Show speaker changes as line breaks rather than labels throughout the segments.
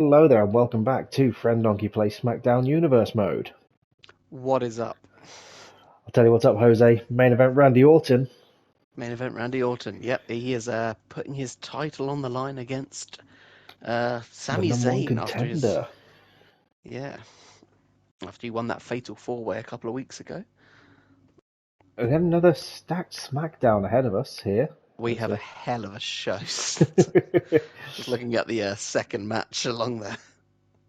Hello there and welcome back to Friend Donkey Play Smackdown Universe Mode.
What is up?
I'll tell you what's up, Jose. Main event Randy Orton.
Main event Randy Orton. Yep, he is putting his title on the line against
The
Sami
number one
Zayn after his
contender.
yeah after he won that fatal four-way a couple of weeks ago.
We have another stacked Smackdown ahead of us here.
We
It's
have a
a-
hell of a show. Just looking at the second match along there.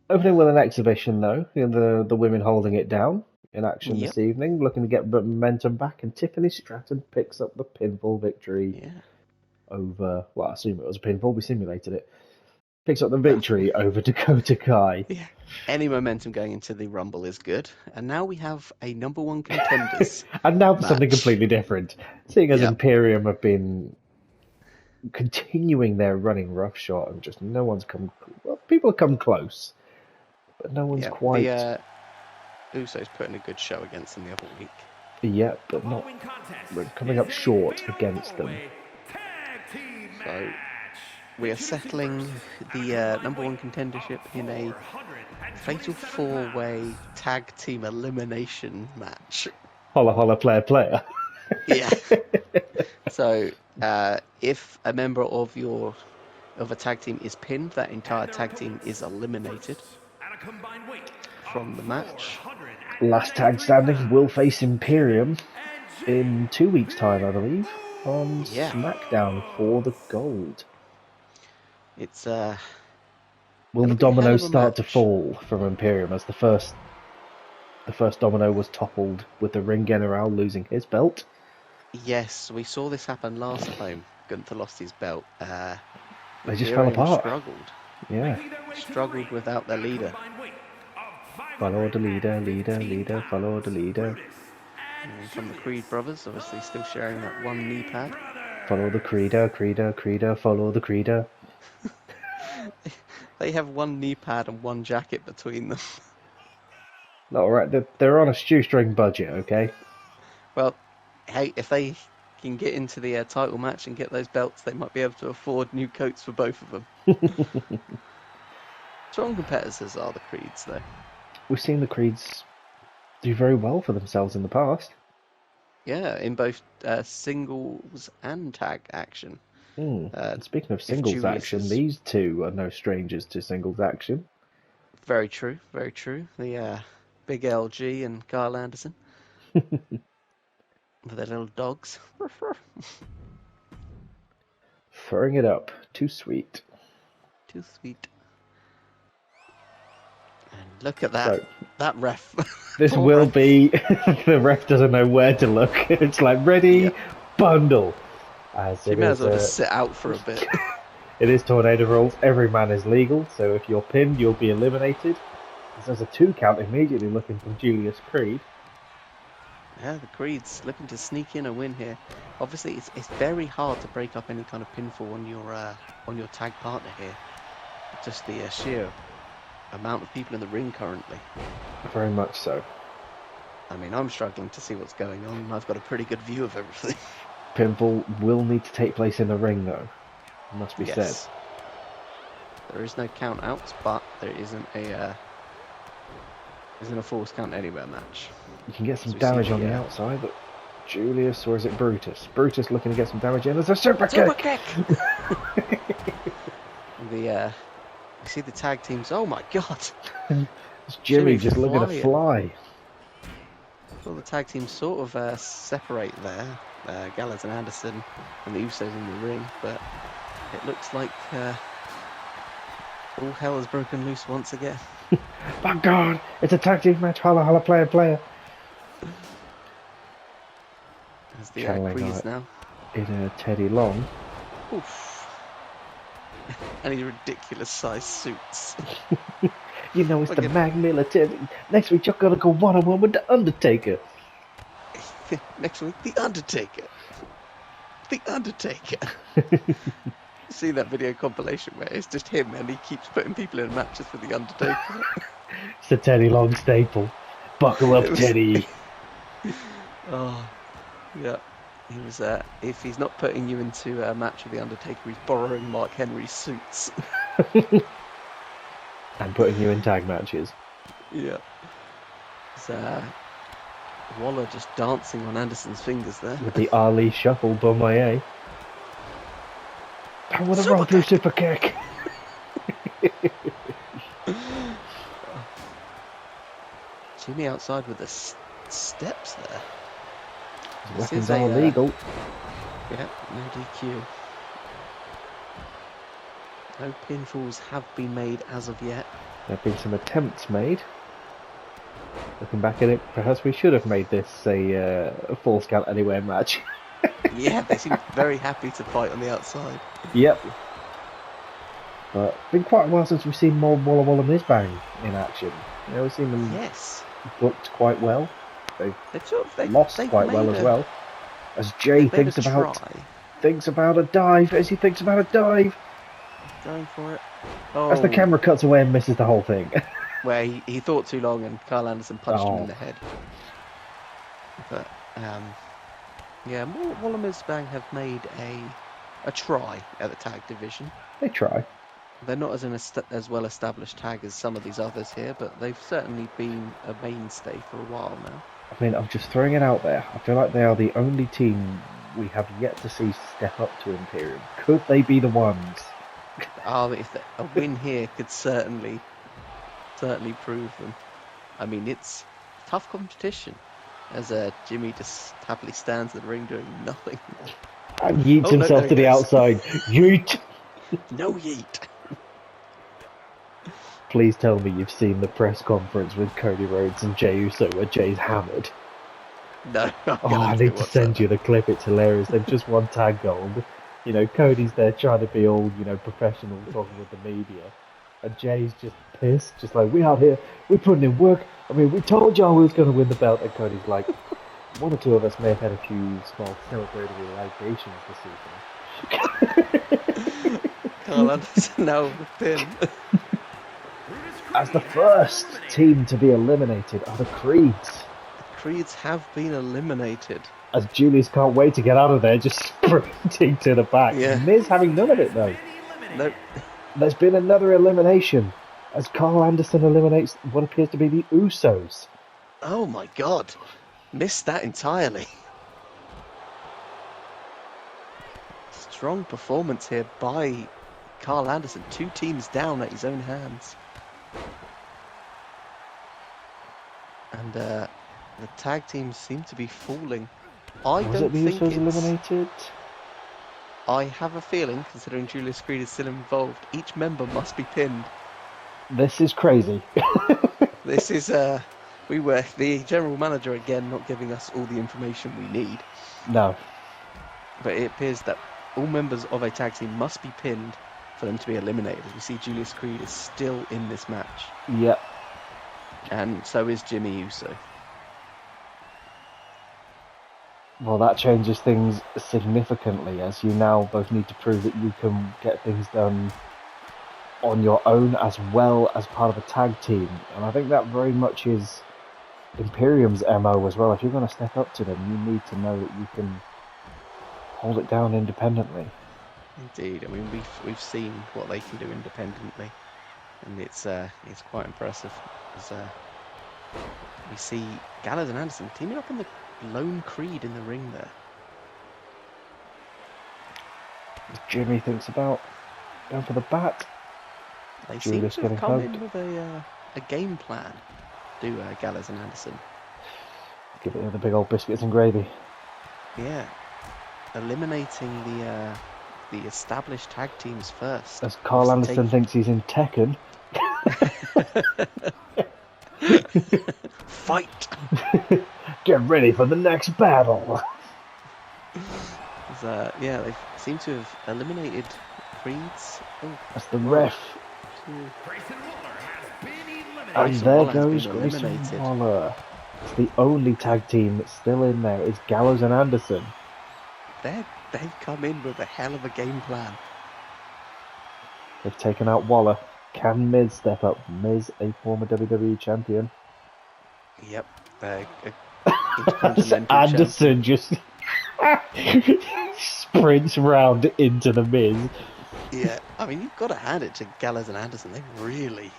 Opening with an exhibition though. The women holding it down in action
Yep.
this evening, looking to get momentum back, and Tiffany Stratton picks up the pinfall victory
Yeah.
over, well, I assume it was a pinfall, we simulated it. Picks up the victory over Dakota Kai.
Yeah. Any momentum going into the Rumble is good. And now we have a number one contenders
And now for something
match.
completely different. Seeing as
Yep.
Imperium have been continuing their running roughshod and just no one's come. Well, people have come close, but no one's
Yep.
quite.
The Usos put in a good show against them the other week.
Yet, but not. We're coming up short against them.
So we are settling the number one contendership in a fatal four-way tag team elimination match.
Holla holla player player.
Yeah. So if a member of a tag team is pinned, that entire tag team is eliminated from the match.
Last tag standing will face Imperium in 2 weeks' time, I believe, on
Yeah.
SmackDown for the gold.
It's
Will
it'll
the
be a hell
dominoes
of a
start to
match.
fall from Imperium as the first domino was toppled with the Ring General losing his belt?
Yes, we saw this happen last time. Gunther lost his belt.
They just fell
Imperium
apart.
struggled without their leader.
Follow the leader, follow the leader.
And from the Creed brothers, obviously still sharing that one knee pad.
Follow the creeder, follow the creeder.
They have one knee pad and one jacket between them.
Alright, they're on a shoestring budget, okay?
Well, hey, if they can get into the title match and get those belts, they might be able to afford new coats for both of them. Strong competitors are the Creeds, though.
We've seen the Creeds do very well for themselves in the past.
Yeah, in both singles and tag action.
And speaking of singles action, these two are no strangers to singles action.
Very true, very true. The Big LG and Kyle Anderson. With their little dogs.
Throwing it up. Too sweet.
Too sweet. And look at that.
So,
that ref.
this will be... the ref doesn't know where to look. It's like, ready, bundle.
You may as well just sit out for a bit.
It is Tornado Rules. Every man is legal, so if you're pinned, you'll be eliminated. There's a 2 count immediately looking from Julius Creed.
Yeah, the Creeds looking to sneak in a win here. Obviously, it's very hard to break up any kind of pinfall on your tag partner here. Just the sheer amount of people in the ring currently.
Very much so.
I mean, I'm struggling to see what's going on. I've got a pretty good view of everything.
Pinfall will need to take place in the ring, though. It must be said.
There is no count outs, but there isn't a forced count anywhere match.
You can get some damage on the outside, but Julius, or is it Brutus? Brutus looking to get some damage in. There's a super kick!
You see the tag teams. Oh my god!
It's Jimmy just looking to fly.
Well, the tag teams sort of separate there. Gallows and Anderson and the Usos in the ring, but it looks like all hell has broken loose once again.
My god! It's a tag team match. Holla holla player player.
As the Creeds now.
In Teddy Long.
Oof. And his ridiculous sized suits.
You know, it's the Mag Military. Next week, you're gonna go one-on-one with the Undertaker.
Next week, the Undertaker. The Undertaker. See that video compilation where it's just him and he keeps putting people in matches with the Undertaker.
It's the Teddy Long staple. Buckle up, Teddy.
Oh, yeah. He was. If he's not putting you into a match with the Undertaker, he's borrowing Mark Henry's suits.
And putting you in tag matches.
Yeah. It's, Waller just dancing on Anderson's fingers there.
With the Ali shuffle, Bomaye. Oh, what a roll through super kick!
Jimmy outside with the steps there.
His weapons are illegal.
Yeah, no DQ. No pinfalls have been made as of yet.
There have been some attempts made. Looking back at it, perhaps we should have made this a Falls Count Anywhere match.
Yeah, they seem very happy to fight on the outside.
Yep. But it's been quite a while since we've seen more Walla Walla Miz Bang in action. You know, we've seen them booked quite well. They've lost quite well as well. As Jay thinks about a dive, as he thinks about a dive.
Going for it.
As the camera cuts away and misses the whole thing.
Where he thought too long and Carl Anderson punched him in the head. But, yeah, Walla Miz Bang have made a try at the tag division.
They try.
They're not as well established tag as some of these others here, but they've certainly been a mainstay for a while now.
I mean, I'm just throwing it out there. I feel like they are the only team we have yet to see step up to Imperium. Could they be the ones?
A win here could certainly prove them. I mean, it's tough competition as Jimmy just happily stands in the ring doing nothing.
And yeets himself to the outside. Yeet!
No yeet!
Please tell me you've seen the press conference with Cody Rhodes and Jey Uso where Jay's hammered.
No.
I need to send you the clip. It's hilarious. They've just won tag gold. You know, Cody's there trying to be all, professional, talking with the media. And Jay's just pissed, just like, we out here, we're putting in work. I mean, we told y'all we was going to win the belt. And Cody's like, one or two of us may have had a few small celebratory libations this evening.
Carl Anderson now with the pin.
As the first team to be eliminated are the Creeds.
The Creeds have been eliminated.
As Julius can't wait to get out of there, just sprinting to the back.
Yeah.
Miz having none of it, though.
Nope.
There's been another elimination, as Carl Anderson eliminates what appears to be the Usos.
Oh my god. Missed that entirely. Strong performance here by Carl Anderson. 2 teams down at his own hands. And the tag teams seem to be falling.
Was it the Usos eliminated?
I have a feeling, considering Julius Creed is still involved, each member must be pinned.
This is crazy.
This is we were the general manager again not giving us all the information we need.
No.
But it appears that all members of a tag team must be pinned for them to be eliminated. As we see, Julius Creed is still in this match.
Yep.
And so is Jimmy Uso.
Well, that changes things significantly, as you now both need to prove that you can get things done on your own as well as part of a tag team. And I think that very much is Imperium's MO as well. If you're going to step up to them, you need to know that you can hold it down independently.
Indeed. I mean, we've seen what they can do independently, and it's quite impressive. As we see Gallows and Anderson teaming up on the lone Creed in the ring there.
Jimmy thinks about going for the bat.
They
Julius
seem to have come
hugged.
in with a game plan, do Gallows and Anderson.
Give it the big old biscuits and gravy.
Yeah, eliminating the established tag teams first.
As Carl Anderson thinks he's in Tekken.
Fight!
Get ready for the next battle.
Yeah, they seem to have eliminated Creeds. Oh,
that's the ref. And there goes Grayson Waller. It's the only tag team that's still in there. It's Gallows and Anderson.
They've come in with a hell of a game plan.
They've taken out Waller. Can Miz step up? Miz, a former WWE champion.
Yep.
Anderson just sprints round into the Miz.
Yeah, I mean, you've got to hand it to Gallows and Anderson. They've really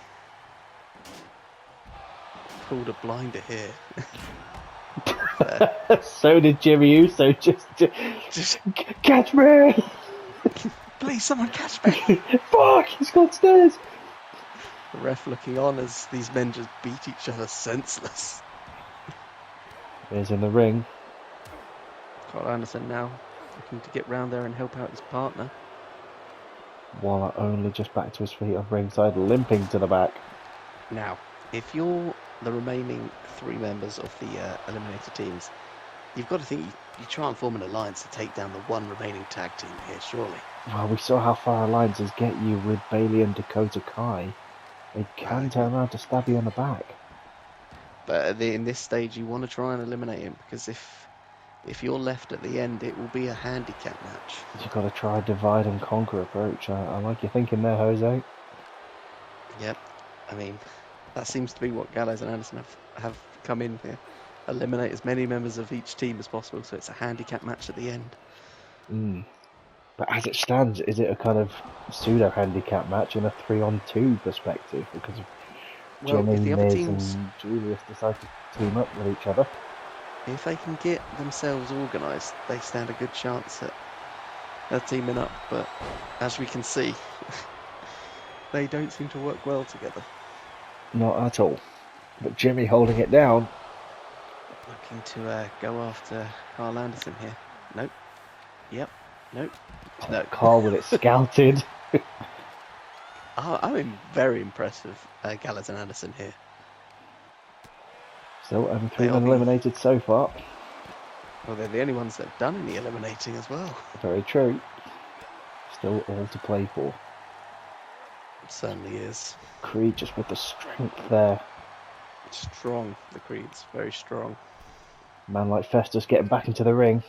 pulled a blinder here.
So did Jimmy Uso. Just catch me!
Please, someone catch me!
Fuck! He's got stairs.
The ref looking on as these men just beat each other senseless.
He's in the ring.
Carl Anderson now looking to get round there and help out his partner.
Waller only just back to his feet on ringside, limping to the back.
Now, if you're the remaining 3 members of the eliminator teams, you've got to think you try and form an alliance to take down the one remaining tag team here, surely.
Well, we saw how far alliances get you with Bailey and Dakota Kai. They can turn around to stab you in the back.
But in this stage, you want to try and eliminate him, because if you're left at the end, it will be a handicap match.
You've got to try a divide and conquer approach. I like your thinking there, Jose.
Yep. I mean, that seems to be what Gallows and Anderson have come in here. Eliminate as many members of each team as possible, so it's a handicap match at the end.
But as it stands, is it a kind of pseudo-handicap match in a 3-on-2 perspective? Because of Jimmy,
if the other
Miz
teams,
and Julius decide to team up with each other.
if they can get themselves organised, they stand a good chance at teaming up. But as we can see, they don't seem to work well together.
Not at all. But Jimmy holding it down.
Looking to go after Carl Anderson here. Nope. Yep. Nope. No.
Carl with it scouted.
I'm very impressed with Gallows and Anderson here.
Still only 3 men eliminated so far.
Well, they're the only ones that have done any eliminating as well.
Very true. Still all to play for.
It certainly is.
Creed just with the strength there.
Strong, the Creeds. Very strong.
Man like Festus getting back into the ring.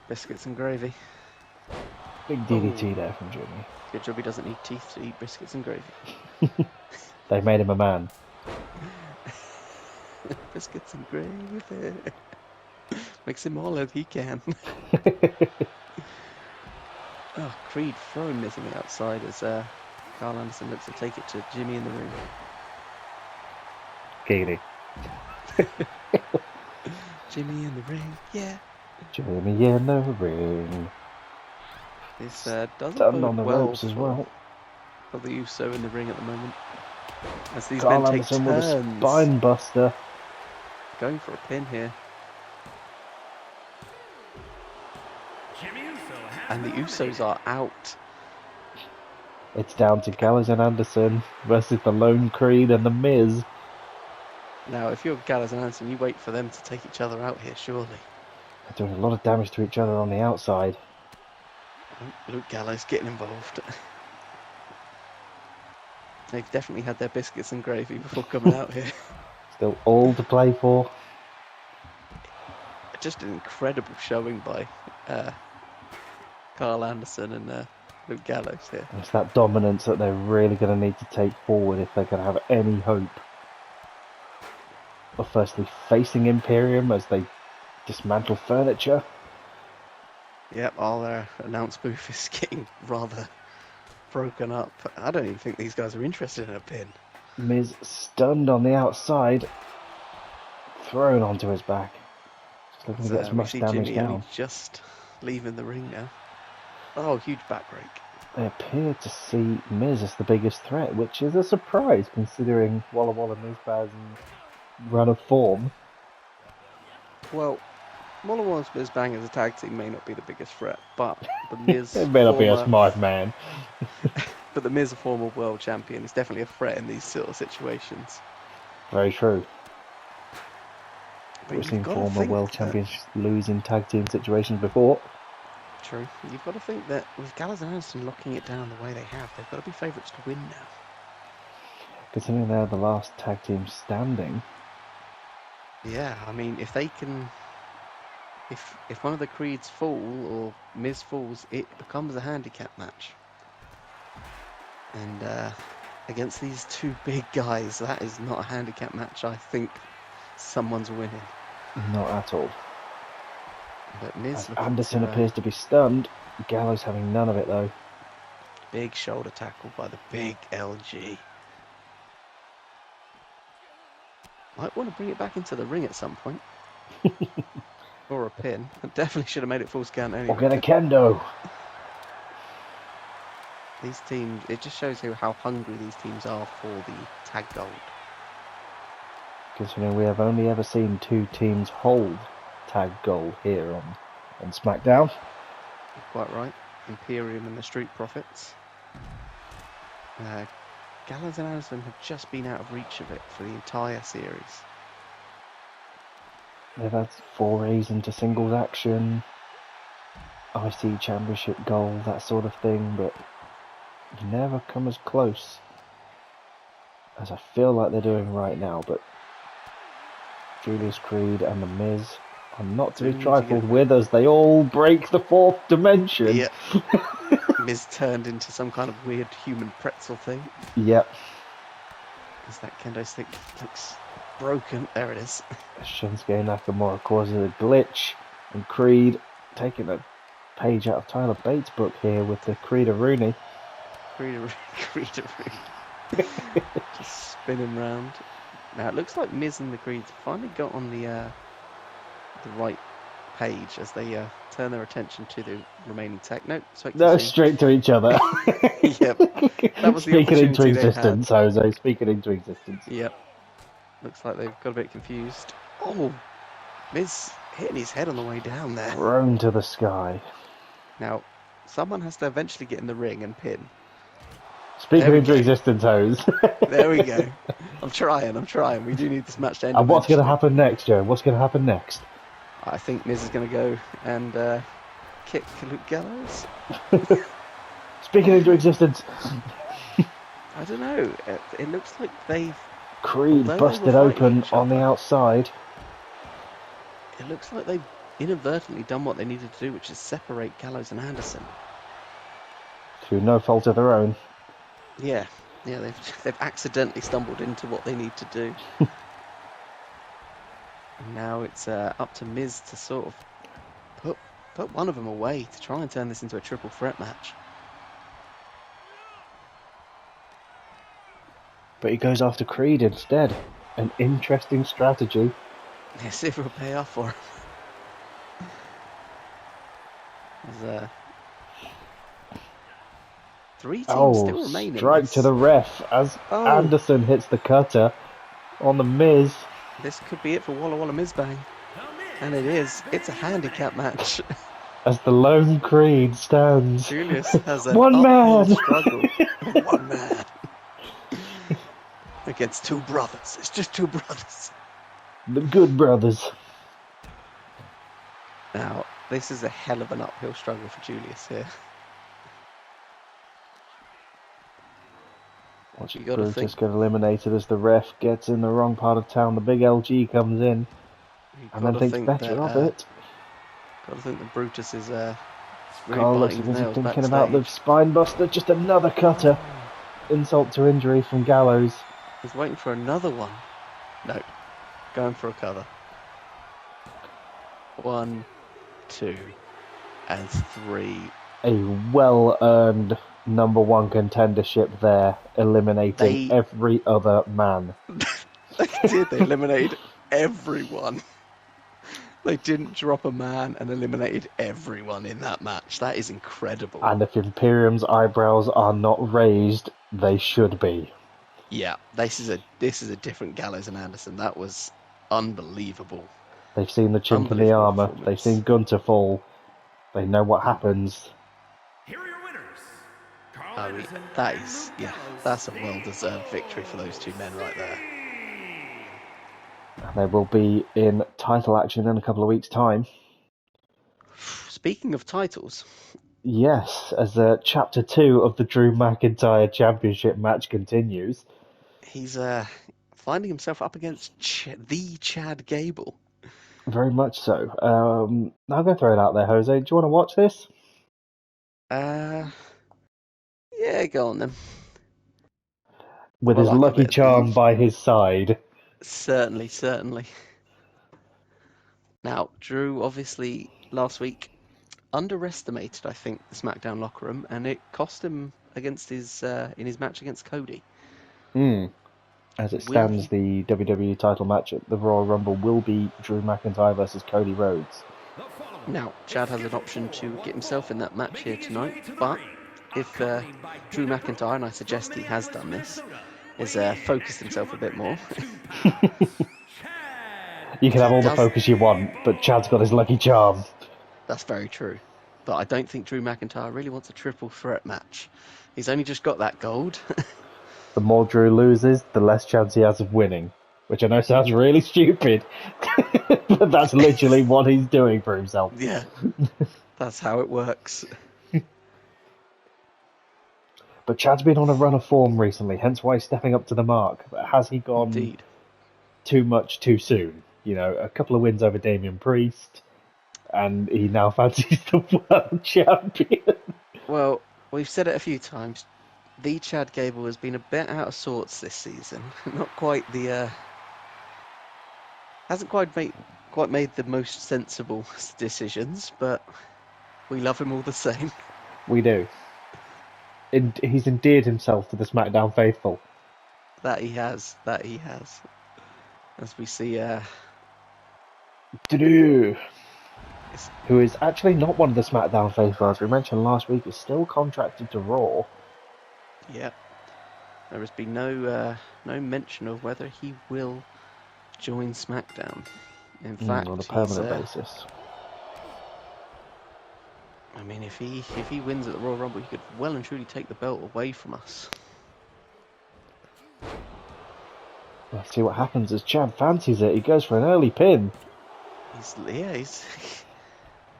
Biscuits and gravy.
Big DDT there from Jimmy.
Good job he doesn't need teeth to eat biscuits and gravy.
They made him a man.
Biscuits and gravy. Makes him all that he can. Oh, Creed throwing Miz on the outside as Carl Anderson looks to take it to Jimmy in the ring.
Giggity.
Jimmy in the ring, yeah.
Jimmy in the ring.
This doesn't
Done
bode
on the
well
ropes as well.
for the Uso in the ring at the moment. As these
Carl
men take
Anderson with a
turns.
spine buster.
Going for a pin here. And the Usos are out.
It's down to Gallows and Anderson versus the Lone Creed and the Miz.
Now, if you're Gallows and Anderson, you wait for them to take each other out here, surely.
They're doing a lot of damage to each other on the outside.
Luke Gallows getting involved. They've definitely had their biscuits and gravy before coming out here.
Still all to play for.
Just an incredible showing by Carl Anderson and Luke Gallows here.
It's that dominance that they're really going to need to take forward if they're going to have any hope of firstly facing Imperium as they dismantle furniture.
Yep, our announce booth is getting rather broken up. I don't even think these guys are interested in a pin.
Miz stunned on the outside, thrown onto his back. Just looking to get as much damage
Jimmy
down.
only just leaving the ring now. Oh, huge back break.
They appear to see Miz as the biggest threat, which is a surprise considering Walla Walla Mizbaz's run of form.
Well, Walla Walla's Miz Bang as a tag team may not be the biggest threat, but the Miz...
It may not be a smart man.
But the Miz, a former world champion, is definitely a threat in these sort of situations.
Very true.
But
We've seen
gotta
former
think
world
that-
champions lose in tag team situations before.
True. You've got to think that with Gallows and Anderson locking it down the way they have, they've got to be favourites to win now.
Considering they're the last tag team standing.
Yeah, I mean, if they can... If one of the Creeds fall, or Miz falls, it becomes a handicap match. And against these two big guys, that is not a handicap match. I think someone's winning.
Not at all.
But Miz
As
looking
Anderson
to,
appears to be stunned. Gallows having none of it though.
big shoulder tackle by the big LG. Might want to bring it back into the ring at some point. Or a pin. I definitely should have made it full count anyway.
Or get a kendo.
These teams, it just shows you how hungry these teams are for the tag gold.
Considering we have only ever seen 2 teams hold tag gold here on Smackdown.
Quite right. Imperium and the Street Profits. Gallows and Anderson have just been out of reach of it for the entire series.
They've had forays into singles action, IC Championship gold, that sort of thing, but you never come as close as I feel like they're doing right now. But Julius Creed and The Miz are not to be trifled with, as they all break the 4th dimension.
Yep. Miz turned into some kind of weird human pretzel thing.
Yep.
As that kendo stick looks broken. There it is.
Shinsuke Nakamura causes a glitch, and Creed taking a page out of Tyler Bates' book here with the Creed-a-Rooney.
Creed-a-Rooney. Just spinning round. Now it looks like Miz and the Creeds finally got on the right page as they turn their attention to the remaining tag. No,
straight to each other.
Yep. That was the
Speaking into
opportunity they
existence,
had.
Jose. Speaking into existence.
Yep. Looks like they've got a bit confused. Oh, Miz hitting his head on the way down there.
Thrown to the sky.
Now, someone has to eventually get in the ring and pin.
Speaking into existence, Hose.
There we go. I'm trying. We do need this match to end.
And what's going to happen next, Joe? What's going to happen next?
I think Miz is going to go and kick Luke Gallows.
Speaking into existence.
I don't know. It looks like they've...
Creed busted open on the outside.
It looks like they've inadvertently done what they needed to do, which is separate Gallows and Anderson.
Through no fault of their own.
Yeah, they've accidentally stumbled into what they need to do. And now it's up to Miz to sort of put one of them away to try and turn this into a triple threat match.
But he goes after Creed instead. An interesting strategy.
Yes, if it'll pay off for him. There's 3 teams still remaining.
Strike to the ref as Anderson hits the cutter on the Miz.
This could be it for Walla Walla Miz Bang. And it is. It's a handicap match.
As the lone Creed stands.
Julius has an
one man
struggle. One man. Against 2 brothers. It's just 2 brothers.
The Good Brothers.
Now, this is a hell of an uphill struggle for Julius here.
Watch Brutus get eliminated as the ref gets in the wrong part of town. The big LG comes in and then thinks better of it.
Got to think that Brutus is really
Carl looks
biting his
as if
nails
thinking
backstage.
about the spine buster. Just another cutter. Insult to injury from Gallows.
He's waiting for another one. No, going for a cover. 1, 2, and 3.
A well-earned #1 contendership there, eliminating every other man.
They did. They eliminated everyone. They didn't drop a man and eliminated everyone in that match. That is incredible.
And if Imperium's eyebrows are not raised, they should be.
Yeah, this is a different Gallows and Anderson. That was unbelievable.
They've seen the chink in the armour. They've seen Gunter fall. They know what happens.
Here are your winners.
I mean, that's a well-deserved victory for those 2 men right there.
And they will be in title action in a couple of weeks' time.
Speaking of titles.
Yes, as Chapter 2 of the Drew McIntyre Championship match continues.
He's finding himself up against the Chad Gable.
Very much so. I'm going to throw it out there, Jose. Do you want to watch this?
Yeah, go on then.
With his Lucky Charm by his side.
Certainly. Now, Drew, obviously, last week, underestimated, I think, the SmackDown locker room, and it cost him against his in his match against Cody.
As it
Will
stands,
he-
the WWE title match at the Royal Rumble will be Drew McIntyre versus Cody Rhodes.
Now, Chad has an option to get himself in that match here tonight, but if Drew McIntyre, and I suggest he has done this, is focused himself a bit more.
You can have all the
Does-
focus you want, but Chad's got his lucky charm.
That's very true. But I don't think Drew McIntyre really wants a triple threat match. He's only just got that gold.
The more Drew loses, the less chance he has of winning. Which I know sounds really stupid, but that's literally what he's doing for himself.
Yeah, that's how it works.
But Chad's been on a run of form recently, hence why he's stepping up to the mark. But has he gone
Indeed.
too much too soon? You know, a couple of wins over Damian Priest, and he now fancies the world champion.
Well, we've said it a few times. The Chad Gable has been a bit out of sorts this season. Not quite the hasn't quite made the most sensible decisions, but we love him all the same.
We do. He's endeared himself to the SmackDown faithful.
That he has. As we see,
Drew, who is actually not one of the SmackDown faithful, as we mentioned last week, is still contracted to Raw.
yeah, there has been no mention of whether he will join SmackDown. In fact,
On a
he's,
permanent basis.
I mean, if he wins at the Royal Rumble, he could well and truly take the belt away from us.
Let's see what happens as Chad fancies it. He goes for an early pin.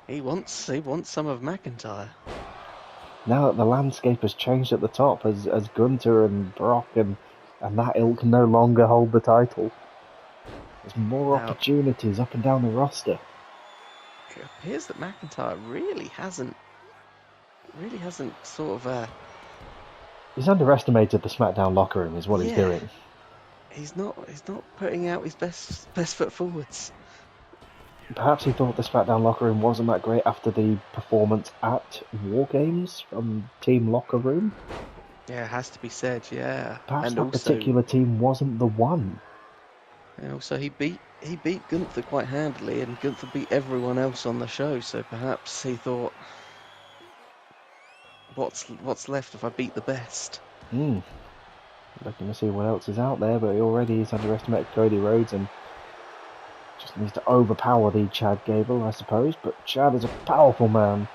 He wants some of McIntyre.
Now that the landscape has changed at the top, as Gunther and Brock and that ilk no longer hold the title, there's more
Now-
opportunities up and down the roster.
It appears that McIntyre really hasn't sort of
He's underestimated the SmackDown locker room, is what he's
Yeah.
doing.
he's not putting out his best foot forwards.
Perhaps he thought the SmackDown locker room wasn't that great after the performance at War Games from Team Locker Room.
Yeah, it has to be said. Yeah,
Perhaps
and
that
also,
particular team wasn't the one.
and also he beat Gunther quite handily, and Gunther beat everyone else on the show. So perhaps he thought, what's left if I beat the best?
Looking to see what else is out there, but already he's underestimated Cody Rhodes and just needs to overpower the Chad Gable, I suppose. But Chad is a powerful man.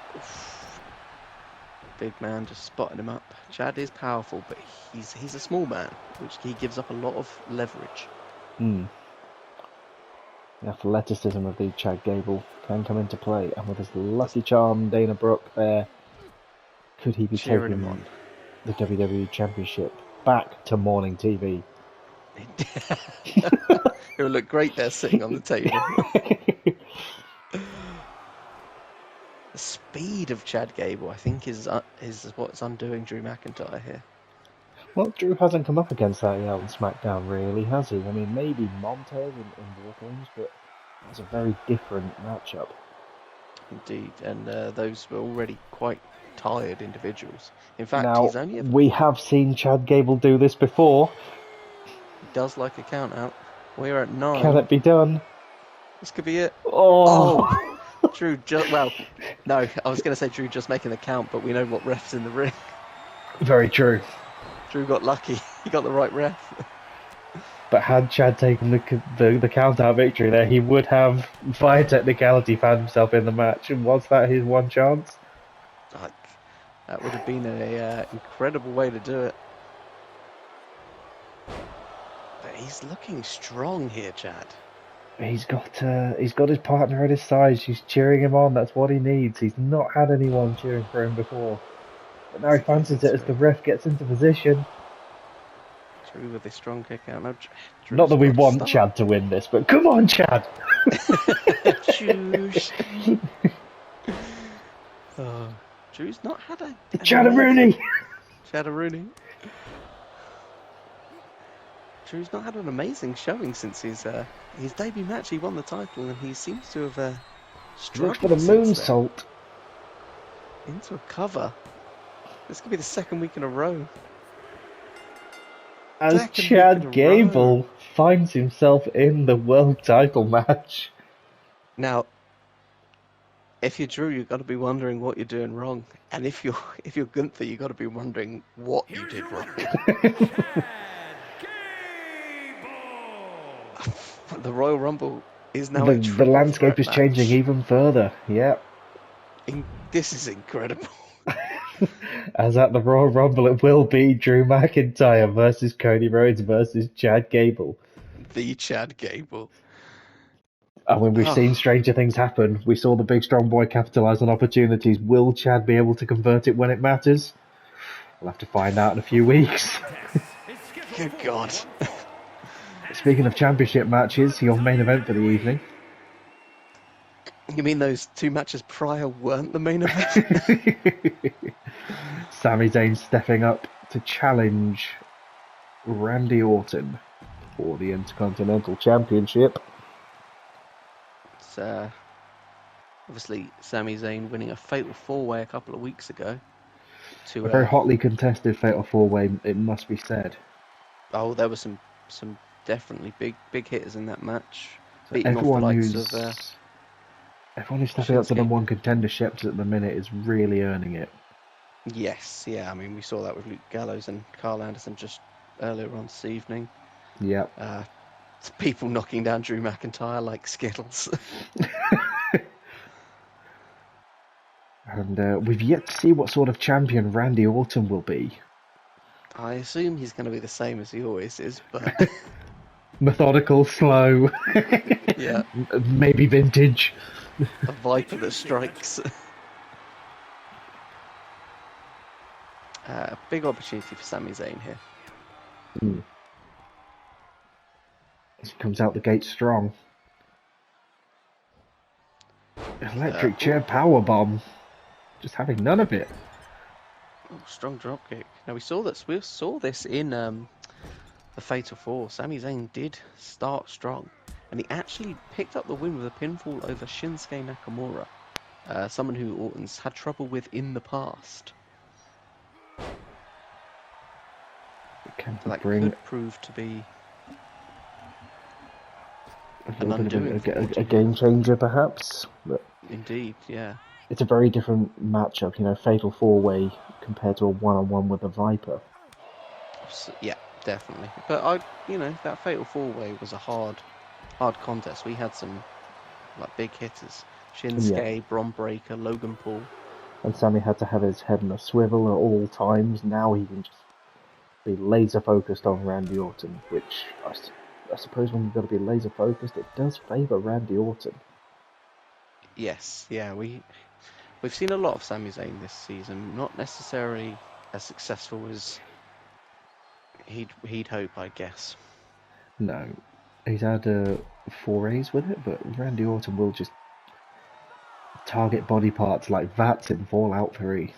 Big man just spotting him up. Chad is powerful, but he's a small man, which he gives up a lot of leverage.
The athleticism of the Chad Gable can come into play, and with his lucky charm, Dana Brooke there, could he be
Cheering
taking
him on.
the WWE Championship back to morning TV?
It would look great there sitting on the table. The speed of Chad Gable, I think, is what's undoing Drew McIntyre here.
Well, Drew hasn't come up against that yet on SmackDown, really, has he? I mean, maybe Montez in War Games, but that's a very different matchup.
Indeed, and those were already quite tired individuals. In fact,
Now,
he's only
we have seen Chad Gable do this before.
he does like a count out. We're at 9.
Can it be done?
This could be it.
Oh!
Drew well, no, I was going to say Drew just making the count, but we know what ref's in the ring.
Very true.
Drew got lucky. He got the right ref.
But had Chad taken the count-out victory there, he would have, via technicality, found himself in the match. And was that his one chance?
Like, that would have been an incredible way to do it. But he's looking strong here, Chad.
He's got his partner at his side. She's cheering him on. That's what he needs. He's not had anyone cheering for him before. But now he fancies it as the ref gets into position.
Drew with a strong kick out. No,
Not that we want Chad to win this, but come on, Chad!
Drew's not had a...
Chad-a-Rooney!
Chad-a-Rooney. Drew's not had an amazing showing since his debut match. He won the title, and he seems to have struggled
Look for the moonsault.
Into a cover. This could be the second week in a row.
as
Second week in
Chad
a
Gable
row.
finds himself in the world title match.
Now, if you're Drew, you've got to be wondering what you're doing wrong, and if you're Gunther, you've got to be wondering what you
Here is
did
your
wrong.
winner, Chad Gable.
The Royal Rumble is now
The
a triple
landscape
threat
is changing
match.
even further. Yep.
This is incredible.
As at the Royal Rumble, it will be Drew McIntyre versus Cody Rhodes versus Chad Gable.
The Chad Gable.
And when we've seen
Oh,
stranger things happen, we saw the big strong boy capitalise on opportunities. Will Chad be able to convert it when it matters? We'll have to find out in a few weeks.
Contest is scheduled
good
for
God.
one fall.
Speaking of championship matches, your main event for the evening.
You mean those two matches prior weren't the main event?
Sami Zayn stepping up to challenge Randy Orton for the Intercontinental Championship.
It's obviously Sami Zayn winning a fatal four-way a couple of weeks ago.
A very hotly contested Fatal 4-Way, it must be said.
Oh, there were some definitely big hitters in that match.
So
Beating off the likes of
everyone who's stepping up to
Shinsuke.
number one contenderships at the minute is really earning it.
Yes, yeah. I mean, we saw that with Luke Gallows and Carl Anderson just earlier on this evening.
Yep.
People knocking down Drew McIntyre like Skittles.
And we've yet to see what sort of champion Randy Orton will be.
I assume he's going to be the same as he always is, but
Methodical, slow,
yeah,
maybe vintage.
a viper that strikes. Big opportunity for Sami Zayn here.
He comes out the gate strong. Electric chair powerbomb. Just having none of it.
Oh, strong dropkick. Now we saw this in the Fatal 4. Sami Zayn did start strong, and he actually picked up the win with a pinfall over Shinsuke Nakamura, someone who Orton's had trouble with in the past.
Can
So that
bring
could prove to be
a little bit
undoing
of
for
a
Orton.
game changer, perhaps. But
Indeed, yeah.
it's a very different matchup, Fatal 4-Way compared to a one-on-one with a Viper.
Yeah, definitely. But that Fatal 4-Way was a hard contest. We had some big hitters: Shinsuke, Bron Breakker, Logan Paul.
And Sammy had to have his head in a swivel at all times. Now he can just be laser focused on Randy Orton, which I suppose when you've got to be laser focused, it does favour Randy Orton.
Yes, yeah, we've seen a lot of Sami Zayn this season. Not necessarily as successful as he'd hope, I guess.
No, he's had forays with it, but Randy Orton will just target body parts like Vats in Fallout 3.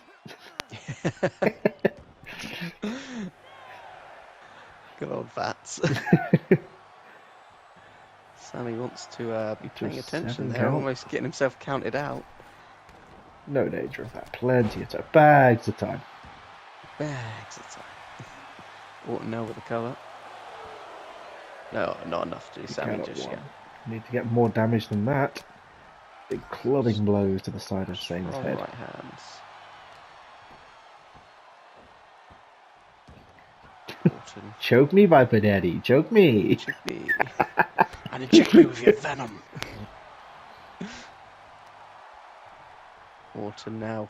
Good old Vats. Sammy wants to be paying attention there,
count.
almost getting himself counted out.
No danger of that. Plenty of time. Bags of time.
Bags of time. Orton now with the cover. No, not enough to do Sammy just yet.
Need to get more damage than that. Big clubbing blows to the side of Zayn's head.
Right hands. Orton.
Choke me, Viper Daddy. Choke me.
Choke me. And inject me with your venom. Orton now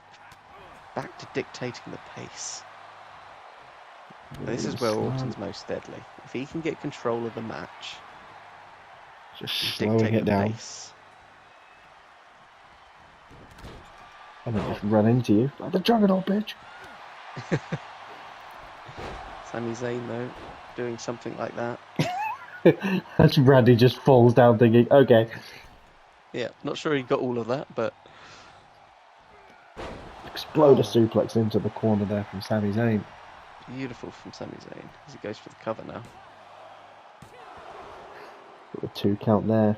back to dictating the pace. This is where Orton's most deadly. If he can get control of the match,
just slowing it down.
Pace.
And then just run into you like the juggernaut, bitch.
Sami Zayn, though, doing something like that.
As Randy just falls down thinking, okay.
Yeah, not sure he got all of that, but...
Explode a suplex into the corner there from Sami Zayn.
Beautiful from Sami Zayn as he goes for the cover now.
Got a 2 count there.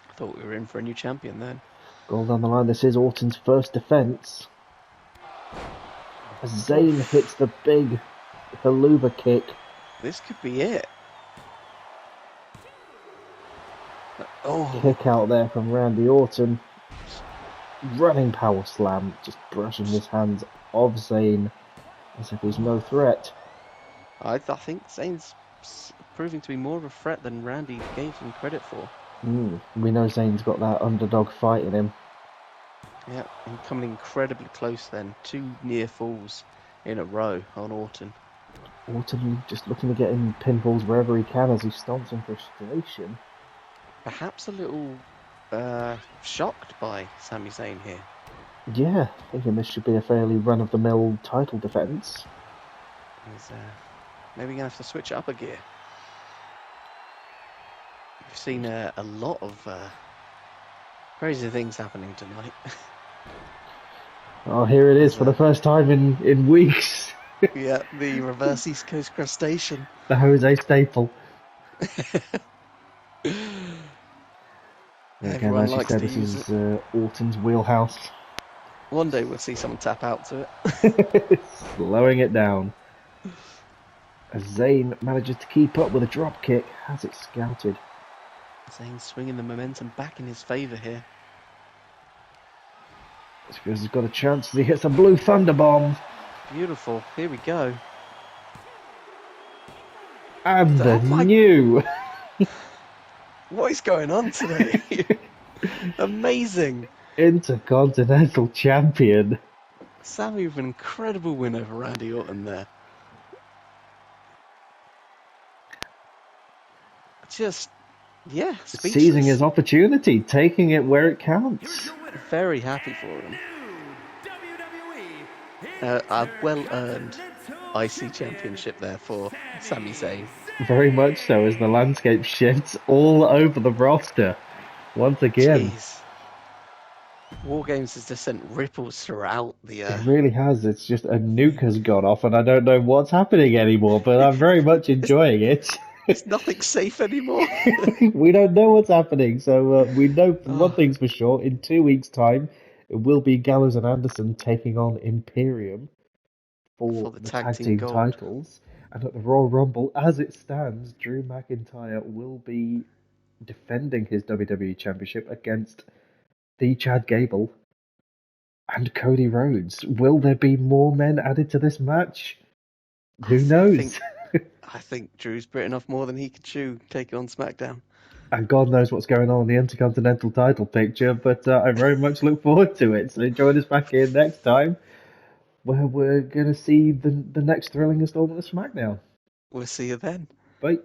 I thought we were in for a new champion then.
Goal down the line. This is Orton's first defence. As Zayn hits the big haluva kick
This could be it. Oh,
Kick out there from Randy Orton. Running power slam, just brushing his hands off Zayn as if he's no threat.
I think Zayn's proving to be more of a threat than Randy gave him credit for.
We know Zayn's got that underdog fight in him.
Yeah, and coming incredibly close then. 2 near falls in a row on Orton.
Orton just looking to get in pinfalls wherever he can as he stomps in frustration.
Perhaps a little shocked by Sami Zayn here.
Yeah, thinking this should be a fairly run-of-the-mill title defense.
He's maybe going to have to switch up a gear. We've seen a lot of crazy things happening tonight.
Oh, here it is for the first time in weeks.
Yeah, the reverse East Coast crustacean.
The Jose staple. Again,
Everyone
as you
likes
said,
to
this
use
is Orton's wheelhouse.
One day we'll see someone tap out to it.
Slowing it down. As Zayn manages to keep up with a drop kick, has it scouted.
Zayn swinging the momentum back in his favour here.
It's because he's got a chance as he hits a blue thunder bomb.
Beautiful. Here we go.
And the
Oh my-
new
What is going on today? Amazing.
Intercontinental Champion.
Sammy with an incredible win over Randy Orton there. Just, yeah, speechless.
Seizing his opportunity, taking it where it counts.
Very happy for him. A well-earned IC championship there for Sami Zayn.
Very much so, as the landscape shifts all over the roster. Once again.
Jeez. War Games has just sent ripples throughout the...
It really has. It's just a nuke has gone off and I don't know what's happening anymore, but I'm very much enjoying it.
It's nothing safe anymore.
We don't know what's happening, so we know one thing's for sure. In 2 weeks' time, it will be Gallows and Anderson taking on Imperium for the tag team
gold.
titles. And at the Royal Rumble, as it stands, Drew McIntyre will be defending his WWE Championship against the Chad Gable and Cody Rhodes. Will there be more men added to this match? Who knows?
I think Drew's bitten off more than he could chew taking on Smackdown.
And God knows what's going on in the Intercontinental title picture, but I very much look forward to it. So join us back here next time, where we're going to see the next thrilling installment of Smackdown.
We'll see you then.
Bye.